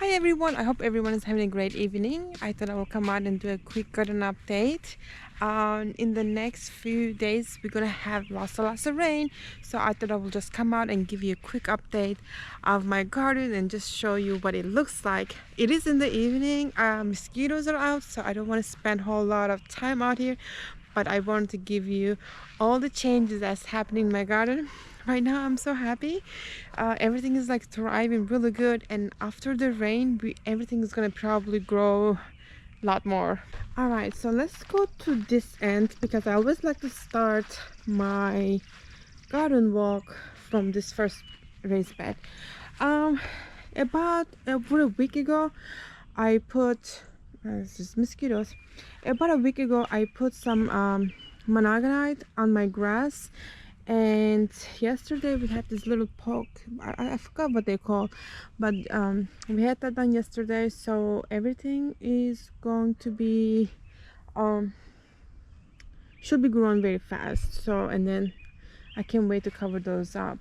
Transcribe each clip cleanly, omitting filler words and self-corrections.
Hi everyone, I hope everyone is having a great evening. I thought I will come out and do a quick garden update. In the next few days we're gonna have lots of rain, so I thought I will just come out and give you a quick update of my garden and just show you what it looks like. It is in the evening, mosquitoes are out, so I don't want to spend a whole lot of time out here, but I wanted to give you all the changes that's happening in my garden. Right now I'm so happy. Everything is like thriving really good, and after the rain everything is gonna probably grow a lot more. All right, so let's go to this end because I always like to start my garden walk from this first raised bed. About over a week ago I put this is mosquitoes. About a week ago I put some monogonite on my grass, and yesterday we had this little poke. I forgot what they call, but we had that done yesterday, so everything is going to be should be growing very fast. So, and then I can't wait to cover those up.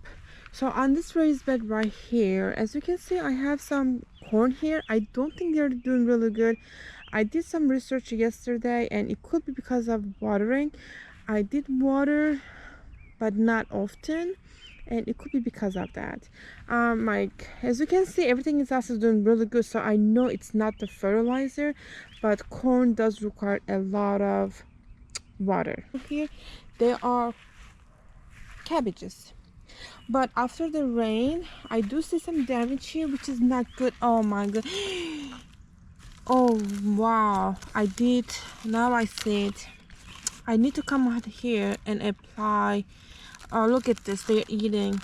So on this raised bed right here, as you can see, I have some corn here. I don't think they're doing really good. I did some research yesterday, and it could be because of watering. I did water, but not often, and it could be because of that. Like as you can see, everything is also doing really good, so I know it's not the fertilizer, but corn does require a lot of water. Here there are cabbages, but after the rain I do see some damage here, which is not good. Oh my god. Oh wow, I did, now I see it. I need to come out here and apply. Oh, look at this, they're eating.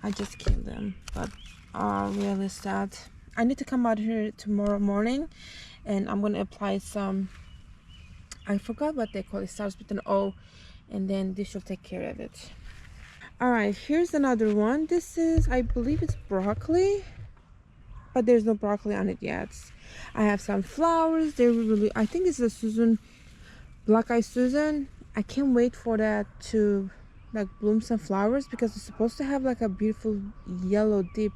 I just killed them, but oh, really sad. I need to come out here tomorrow morning and I'm gonna apply some, I forgot what they call it, starts with an O, and then this should take care of it. All right, here's another one. This is, I believe it's broccoli, but there's no broccoli on it yet. I have some flowers. They're really, I think this is a Susan, black eye Susan. I can't wait for that to like bloom some flowers because it's supposed to have like a beautiful yellow deep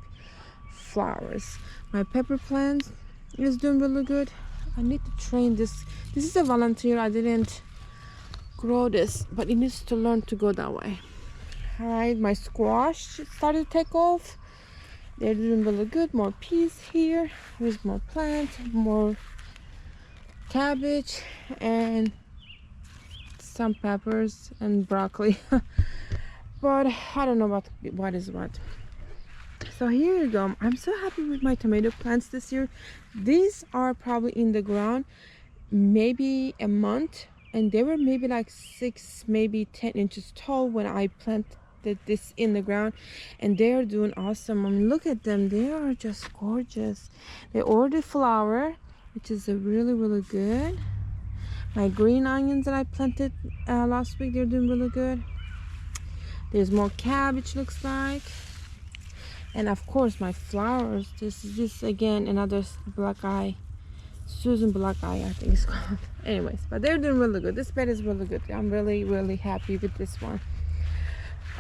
flowers. My pepper plant is doing really good. I need to train this. This is a volunteer. I didn't grow this, but it needs to learn to go that way. All right, my squash started to take off. They're doing really good. More peas here. Here's more plant, more cabbage, and some peppers and broccoli. But I don't know what is what. So here you go. I'm so happy with my tomato plants this year. These are probably in the ground maybe a month, and they were maybe like 6, maybe 10 inches tall when I planted this in the ground, and they are doing awesome. I mean, look at them, they are just gorgeous. They already flower, which is really good. My green onions that I planted last week, they're doing really good. There's more cabbage, looks like. And of course my flowers. This again, another black eye Susan, black eye I think it's called. Anyways, but they're doing really good. This bed is really good. I'm really happy with this one.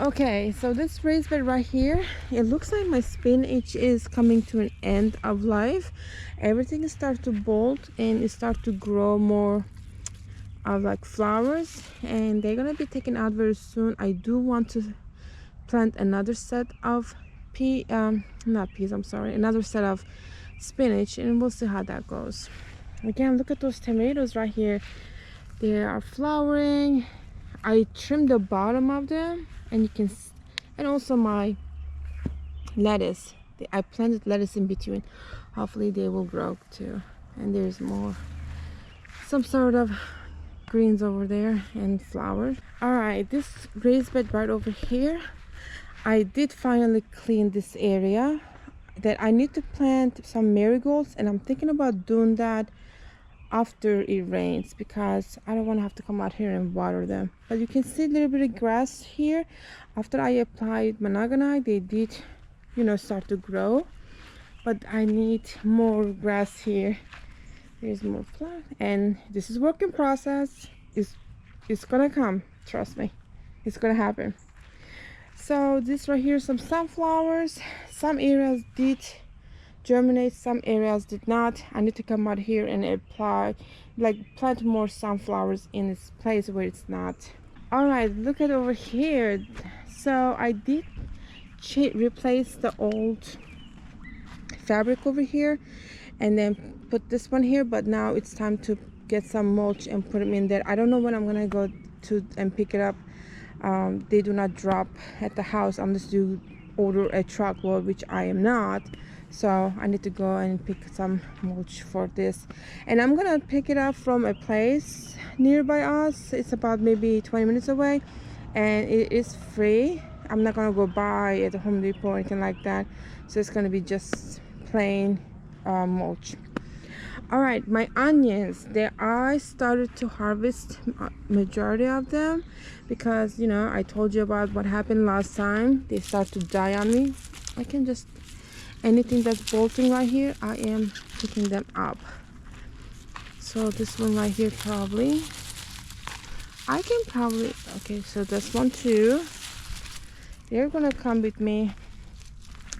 Okay, so this raised bed right here, it looks like my spinach is coming to an end of life. Everything is starting to bolt and it starts to grow more of like flowers, and they're gonna be taken out very soon. I do want to plant another set of not peas, I'm sorry, another set of spinach, and we'll see how that goes. Again, look at those tomatoes right here. They are flowering. I trimmed the bottom of them, and you can, and also my lettuce. I planted lettuce in between. Hopefully they will grow too. And there's more, some sort of greens over there and flowers. All right, this raised bed right over here, I did finally clean this area. That I need to plant some marigolds, and I'm thinking about doing that after it rains because I don't want to have to come out here and water them. But you can see a little bit of grass here. After I applied monogonite, they did, you know, start to grow, but I need more grass here. There's more plant, and this is work in process. It's gonna come, trust me, it's gonna happen. So this right here, some sunflowers. Some areas did germinate, some areas did not. I need to come out here and apply, like plant more sunflowers in its place where it's not. All right, look at over here. So I did replace the old fabric over here and then put this one here, but now it's time to get some mulch and put them in there. I don't know when I'm gonna go to and pick it up. They do not drop at the house unless you order a truckload, which I am not. So I need to go and pick some mulch for this, and I'm gonna pick it up from a place nearby us. It's about maybe 20 minutes away, and it is free. I'm not gonna go buy at the Home Depot or anything like that, so it's gonna be just plain mulch. All right, my onions, I started to harvest majority of them because, you know, I told you about what happened last time. They start to die on me. I can just, anything that's bolting right here, I am picking them up. So this one right here, probably I can probably, okay, so this one too, they're gonna come with me.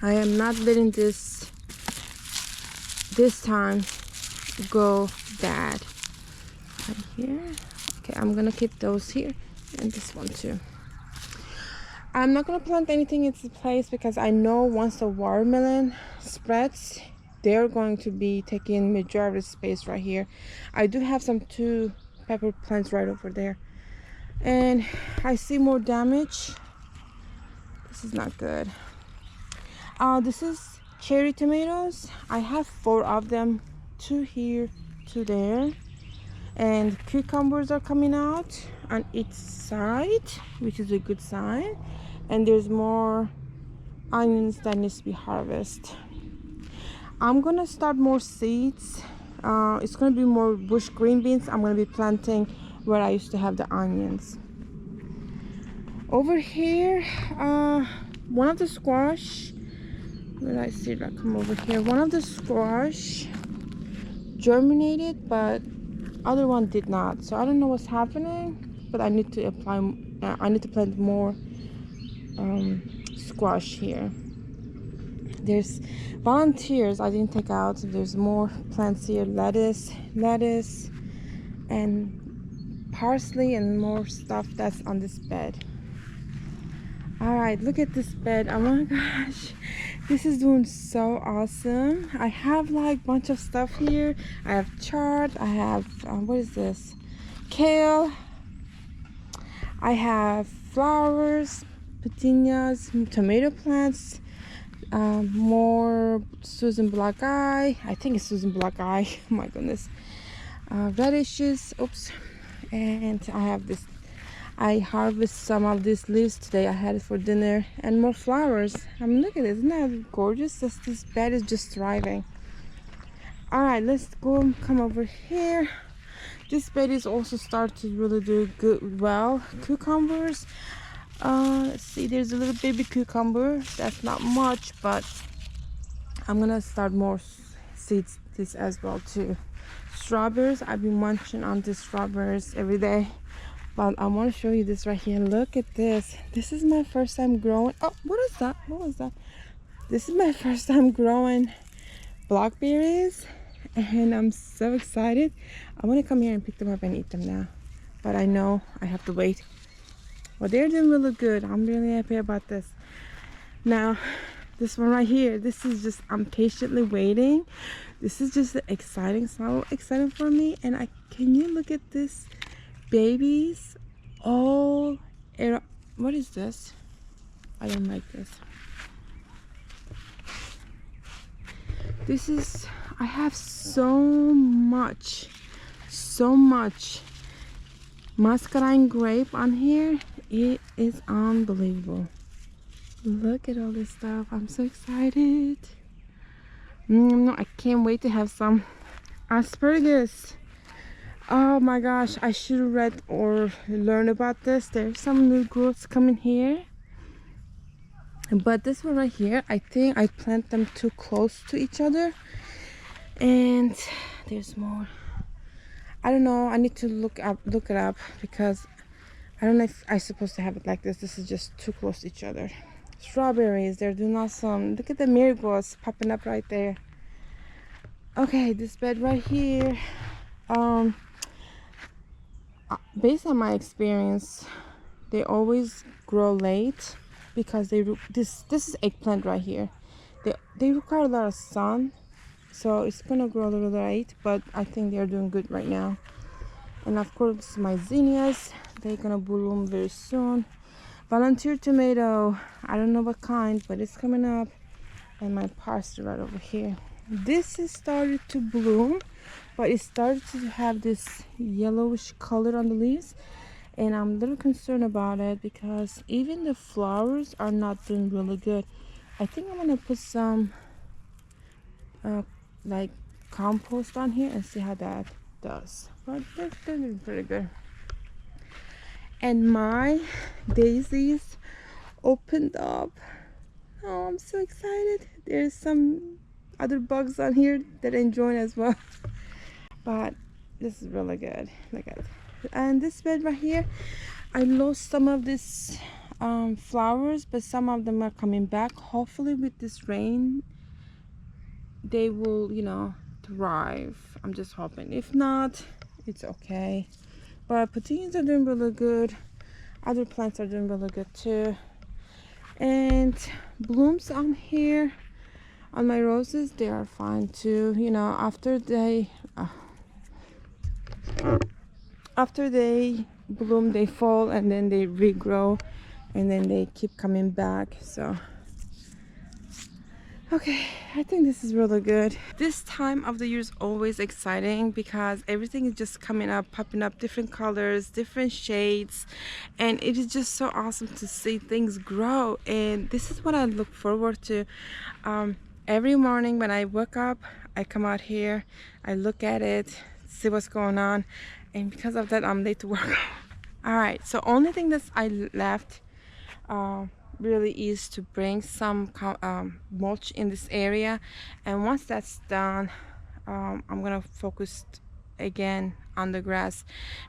I am not letting this time go bad. Right here. Okay, I'm gonna keep those here, and this one too. I'm not gonna plant anything in this place because I know once the watermelon spreads, they're going to be taking majority of the space right here. I do have some 2 pepper plants right over there, and I see more damage. This is not good. This is cherry tomatoes. I have 4 of them, 2 here, 2 there, and cucumbers are coming out on each side, which is a good sign. And there's more onions that needs to be harvested. I'm gonna start more seeds. It's gonna be more bush green beans. I'm gonna be planting where I used to have the onions. Over here, one of the squash, where did I see that come over here? One of the squash germinated, but other one did not. So I don't know what's happening, but I need to apply. I need to plant more squash here. There's volunteers I didn't take out. There's more plants here. Lettuce, and parsley, and more stuff that's on this bed. All right, look at this bed. Oh my gosh, this is doing so awesome. I have like a bunch of stuff here. I have chard, I have what is this, kale, I have flowers, petunias, tomato plants, more Susan Black Eye. I think it's Susan Black Eye. Oh my goodness. Radishes, oops, and I have this. I harvest some of these leaves today. I had it for dinner, and more flowers. I mean, look at it. Isn't that gorgeous? This bed is just thriving. All right, let's go. Come over here. This bed is also starting to really do good. Well, cucumbers. Let's see. There's a little baby cucumber. That's not much, but I'm gonna start more seeds this as well too. Strawberries. I've been munching on these strawberries every day. But I want to show you this right here. Look at this. This is my first time growing. Oh, what is that? What was that? This is my first time growing blackberries, and I'm so excited. I want to come here and pick them up and eat them now, but I know I have to wait. Well, they're doing really good. I'm really happy about this. Now, this one right here, this is just, I'm patiently waiting. This is just exciting, so exciting for me. And can you look at this? Babies all around. What is this? I don't like this. This is, I have so much mascarine grape on here. It is unbelievable. Look at all this stuff. I'm so excited. I can't wait to have some asparagus. Oh my gosh, I should have read or learned about this. There's some new growths coming here. But this one right here, I think I planted them too close to each other. And there's more. I don't know. I need to look it up because I don't know if I'm supposed to have it like this. This is just too close to each other. Strawberries, they're doing awesome. Look at the marigolds popping up right there. Okay, this bed right here, based on my experience, they always grow late because this is eggplant right here. They require a lot of sun, so it's gonna grow a little late, but I think they're doing good right now. And of course my zinnias, they're gonna bloom very soon. Volunteer tomato, I don't know what kind, but it's coming up. And my parsley right over here, this is started to bloom, but it started to have this yellowish color on the leaves, and I'm a little concerned about it because even the flowers are not doing really good. I think I'm gonna put some like compost on here and see how that does, but they're doing pretty good. And my daisies opened up. Oh, I'm so excited. There's some other bugs on here that enjoy as well. But this is really good. Look at it. And this bed right here, I lost some of these flowers, but some of them are coming back. Hopefully with this rain, they will, thrive. I'm just hoping. If not, it's okay. But petunias are doing really good. Other plants are doing really good too. And blooms on here on my roses, they are fine too. After they bloom, they fall and then they regrow and then they keep coming back. So okay, I think this is really good. This time of the year is always exciting because everything is just coming up, popping up, different colors, different shades, and it is just so awesome to see things grow. And this is what I look forward to. Every morning when I wake up, I come out here, I look at it, see what's going on, and because of that, I'm late to work. All right, so only thing that I left really is to bring some mulch in this area, and once that's done, I'm gonna focus again on the grass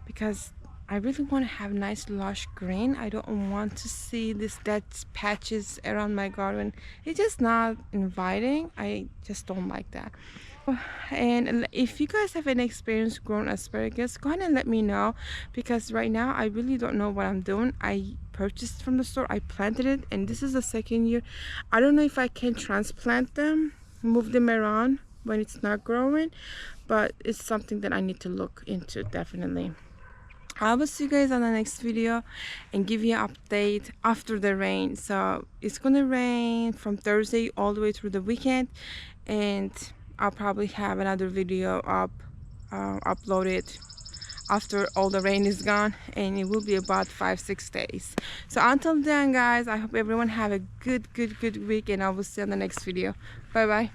because I really want to have nice lush green. I don't want to see this dead patches around my garden. It's just not inviting. I just don't like that. And if you guys have any experience growing asparagus, go ahead and let me know, because right now I really don't know what I'm doing. I purchased from the store, I planted it, and this is the second year. I don't know if I can transplant them, move them around when it's not growing, but it's something that I need to look into definitely. I will see you guys on the next video and give you an update after the rain. So it's gonna rain from Thursday all the way through the weekend, and I'll probably have another video uploaded after all the rain is gone, and it will be about 5-6 days. So until then guys, I hope everyone have a good week, and I will see you on the next video. Bye bye.